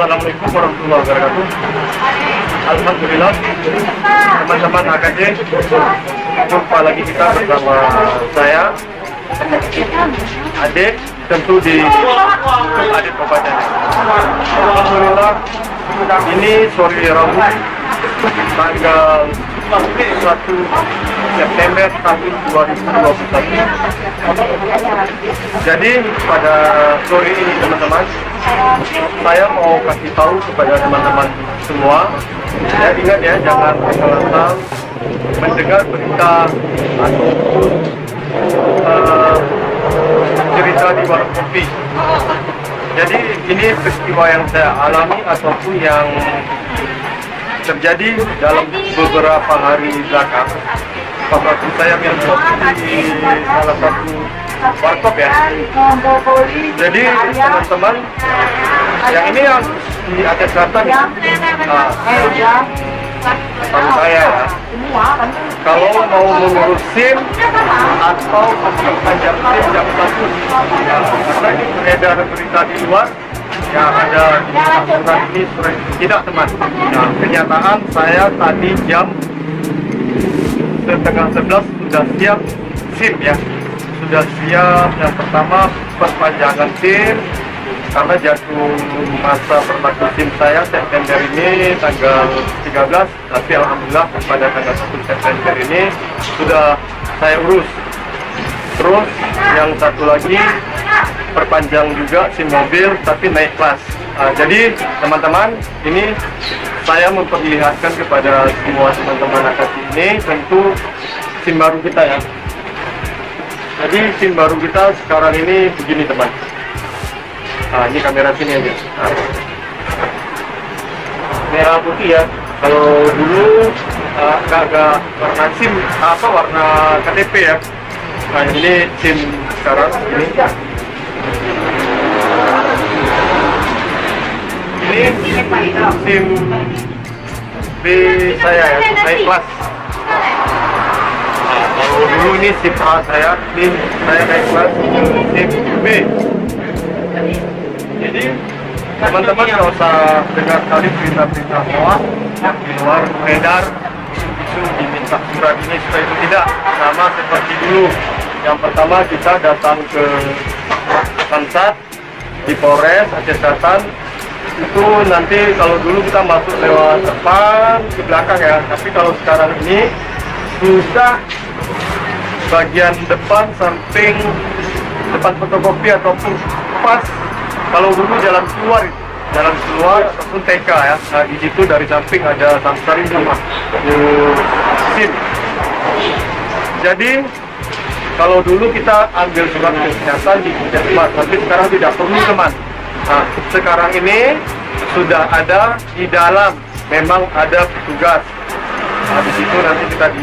Assalamualaikum warahmatullahi wabarakatuh. Alhamdulillah, teman-teman AKJ, jumpa lagi kita bersama saya, adik, tentu di adik Kopaja. Alhamdulillah, ini sore Rabu, tanggal 1 September tahun 2021. Jadi pada sore ini teman-teman, saya mau kasih tahu kepada teman-teman semua, ya ingat ya, jangan asal-asal mendengar berita ataupun cerita di warung kopi. Jadi ini peristiwa yang saya alami ataupun yang terjadi dalam beberapa hari belakang. Waktu saya minum kopi di salah satu warkop ya. Jadi teman-teman, yang ini yang di Aceh Selatan, tahu saya ya, kalau mau mengurus SIM atau memperpanjang SIM jam 1, ya, karena ini beredar berita di luar, ya ada surat ini, surat tidak teman. Nah, kenyataan saya tadi jam setengah 11 sudah siap SIM ya, sudah siap. Yang pertama perpanjangan SIM karena jatuh masa berlaku SIM saya September ini tanggal 13, tapi alhamdulillah pada tanggal 1 September ini sudah saya urus. Terus yang satu lagi perpanjang juga SIM mobil tapi naik kelas. Jadi teman-teman, ini saya memperlihatkan kepada semua teman-teman AKJ ini tentu SIM baru kita ya. Jadi SIM baru kita sekarang ini begini teman. Ini kamera sini aja. Merah putih ya. Kalau dulu agak warna SIM warna KTP ya. Nah ini SIM sekarang ini. Ini SIM B saya ya, naik kelas. Kalau dulu ini SIM A saya, ini saya naik kelas SIM B. Jadi teman-teman nggak usah dengar kali berita-berita hoax yang di luar beredar, isu diminta surat ini supaya itu tidak. Sama seperti dulu. Yang pertama kita datang ke Samsat di Polres Aceh Selatan. Itu nanti kalau dulu kita masuk lewat depan ke belakang ya, tapi kalau sekarang ini susah bagian depan, samping, depan fotokopi ataupun pas. Kalau dulu jalan keluar ataupun TK ya. Nah di situ dari samping ada Samsarin sama SIM. Jadi kalau dulu kita ambil surat kesehatan di Puskesmas, tapi sekarang tidak perlu teman. Nah, sekarang ini sudah ada di dalam, memang ada petugas. Nah, di situ nanti kita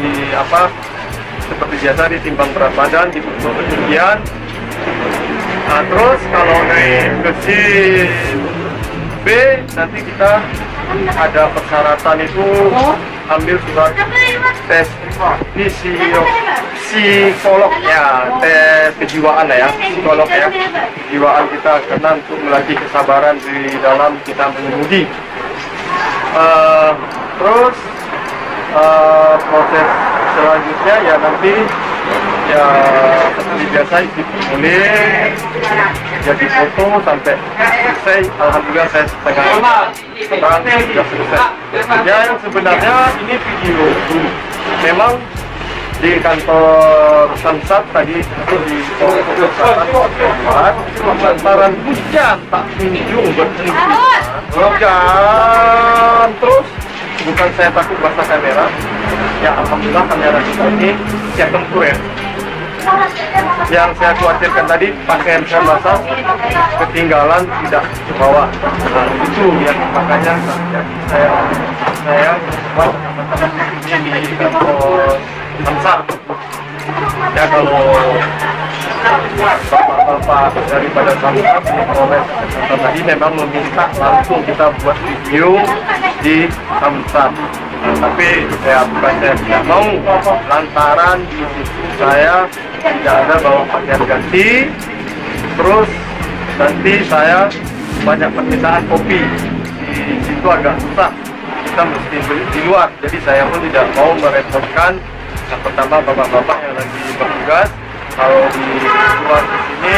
seperti biasa ditimbang berat badan, diukur ketinggian. Nah, terus kalau naik ke SIM B nanti kita ada persyaratan itu ambil surat tes psikolog ya, tes kejiwaan ya, psikolog ya, kejiwaan kita karena untuk melatih kesabaran di dalam kita mengemudi. Terus proses selanjutnya ya nanti ya seperti biasa isi formulir, jadi foto sampai selesai. Alhamdulillah saya setengah sudah selesai. Ya yang sebenarnya ini video memang di kantor Samsat tadi itu di lantaran hujan tak kunjung berhenti. Hujan terus, bukan saya takut basah kamera. Ya alhamdulillah kamera kita ini siap tempur ya. Yang saya khawatirkan tadi pakaian saya basah, ketinggalan tidak dibawa. Nah itu yang makanya saya buat teman-teman ini di kantor Samsat. Ya kalau bapak-bapak daripada Samsat di Polres tadi memang meminta langsung kita buat video di Samsat. Nah, tapi bukan saya tidak mau, lantaran di situ saya tidak ada bawa pakaian ganti, terus nanti saya banyak permintaan kopi. itu agak susah, kita mesti beli di luar. Jadi saya pun tidak mau merepotkan yang pertama bapak-bapak yang lagi bertugas. Kalau di luar di sini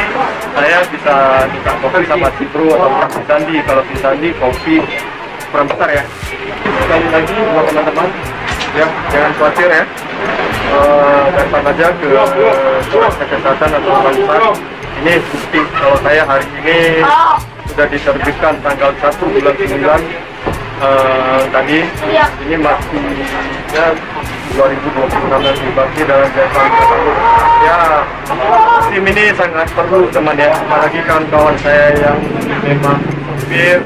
saya bisa minta kopi sama Cipru atau si Sandi. Kalau si Sandi kopi kurang besar ya. Sekali lagi buat teman-teman ya, jangan khawatir ya, datang aja ke dinas kesehatan atau bangsa. Ini bukti kalau saya hari ini sudah diterbitkan tanggal 1 bulan 9 tadi. Ini masih ya 2026 masih bagi dalam jasa ya. SIM ini sangat perlu teman ya, apalagi kawan-kawan saya yang memang supir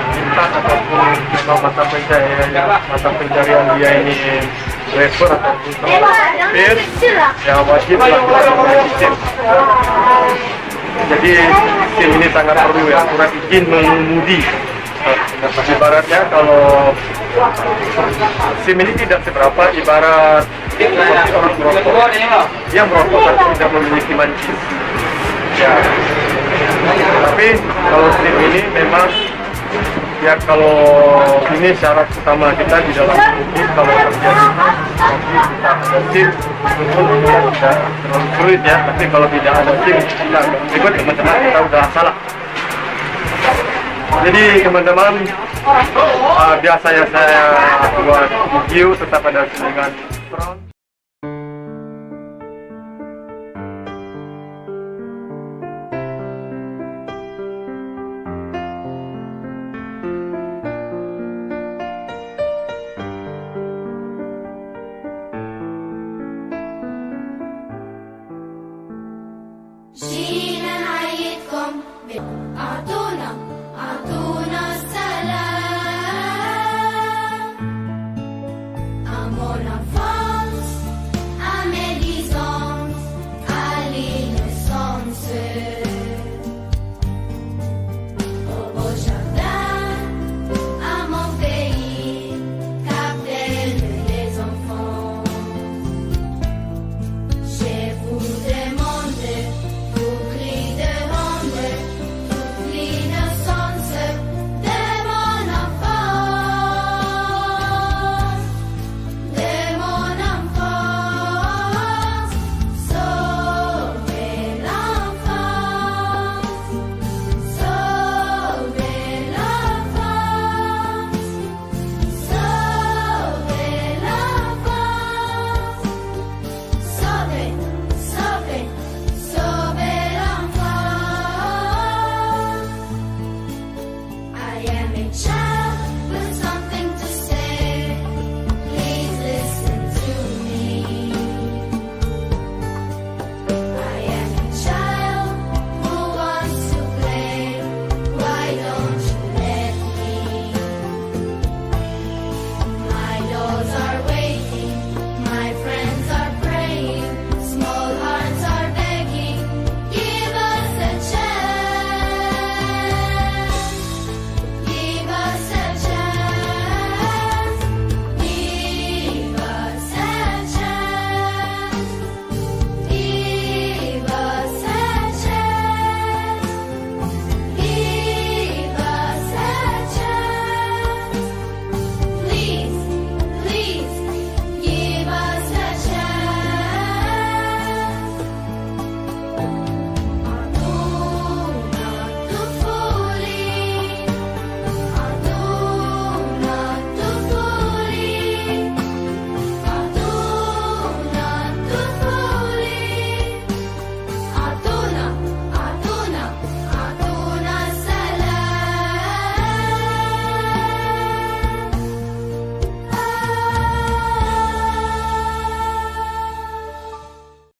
lintas ataupun memang mata pencarian dia ini driver ataupun supir ya, wajib melakukan SIM. Jadi SIM ini sangat perlu ya, surat izin mengemudi. Ibaratnya kalau SIM ini tidak seberapa, ibarat seperti orang merokok, dia merokok tapi tidak memiliki mancis ya. Tapi kalau SIM ini memang ya, kalau ini syarat utama kita di dalam mudi. Kalau terjadi kita ada SIM itu tidak terlalu sulit ya, tapi kalau tidak ada SIM kita ikut teman-teman, kita udah salah. Jadi teman-teman, biasanya saya buat video tetap ada dengan front.